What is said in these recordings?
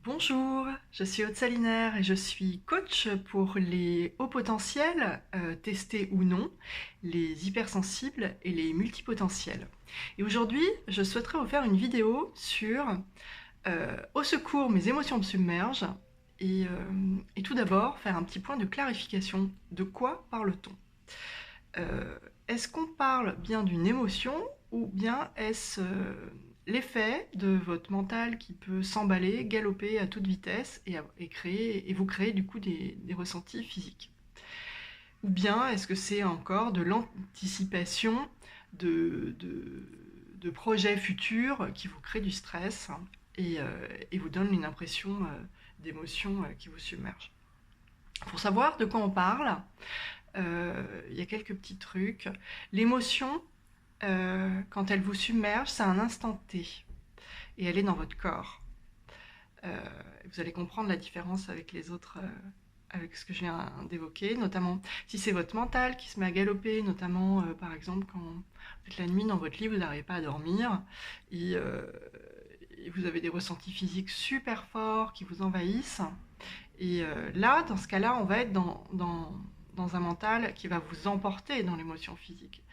Bonjour, je suis Aude Salinaire et je suis coach pour les hauts potentiels, testés ou non, les hypersensibles et les multipotentiels. Et aujourd'hui, je souhaiterais vous faire une vidéo sur au secours, mes émotions me submergent et tout d'abord faire un petit point de clarification. De quoi parle-t-on? Est-ce qu'on parle bien d'une émotion ou bien est-ce l'effet de votre mental qui peut s'emballer, galoper à toute vitesse et vous créer du coup des ressentis physiques? Ou bien est-ce que c'est encore de l'anticipation de, de, de projets futurs qui vous créent du stress et vous donnent une impression d'émotion qui vous submerge? Pour savoir de quoi on parle, il y a quelques petits trucs. L'émotion, quand elle vous submerge, c'est un instant T et elle est dans votre corps. Vous allez comprendre la différence avec les autres, avec ce que je viens d'évoquer, notamment si c'est votre mental qui se met à galoper, notamment par exemple quand vous êtes la nuit dans votre lit, vous n'arrivez pas à dormir et vous avez des ressentis physiques super forts qui vous envahissent. Et là, dans ce cas-là, on va être dans un mental qui va vous emporter dans l'émotion physique.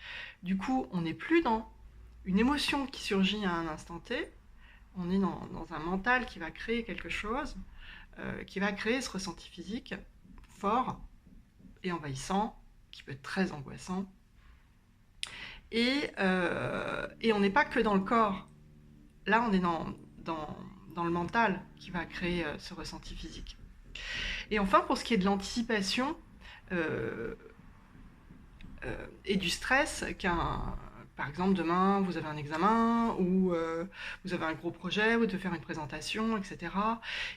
Du coup, on n'est plus dans une émotion qui surgit à un instant T, on est dans un mental qui va créer quelque chose, qui va créer ce ressenti physique fort et envahissant, qui peut être très angoissant. Et on n'est pas que dans le corps. Là, on est dans le mental qui va créer ce ressenti physique. Et enfin, pour ce qui est de l'anticipation et du stress, par exemple, demain, vous avez un examen ou vous avez un gros projet, vous devez faire une présentation, etc.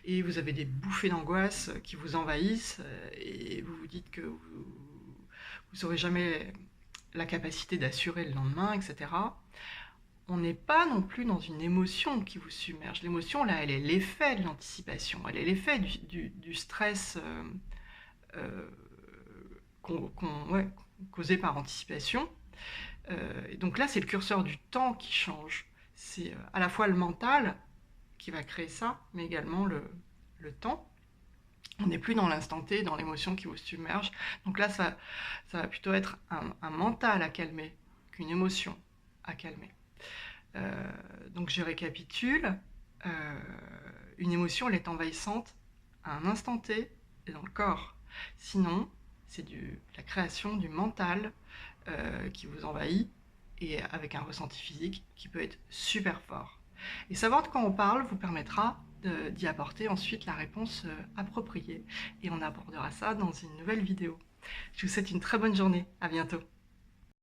Et vous avez des bouffées d'angoisse qui vous envahissent et vous vous dites que vous n'aurez jamais la capacité d'assurer le lendemain, etc. On n'est pas non plus dans une émotion qui vous submerge. L'émotion, là, elle est l'effet de l'anticipation, elle est l'effet du stress causé par anticipation. Et donc là, c'est le curseur du temps qui change. C'est à la fois le mental qui va créer ça, mais également le temps. On n'est plus dans l'instant T, dans l'émotion qui vous submerge. Donc là, ça va plutôt être un mental à calmer qu'une émotion à calmer. Donc je récapitule. Une émotion, elle est envahissante à un instant T et dans le corps. Sinon, c'est la création du mental qui vous envahit et avec un ressenti physique qui peut être super fort. Et savoir de quoi on parle vous permettra d'y apporter ensuite la réponse appropriée. Et on abordera ça dans une nouvelle vidéo. Je vous souhaite une très bonne journée. À bientôt.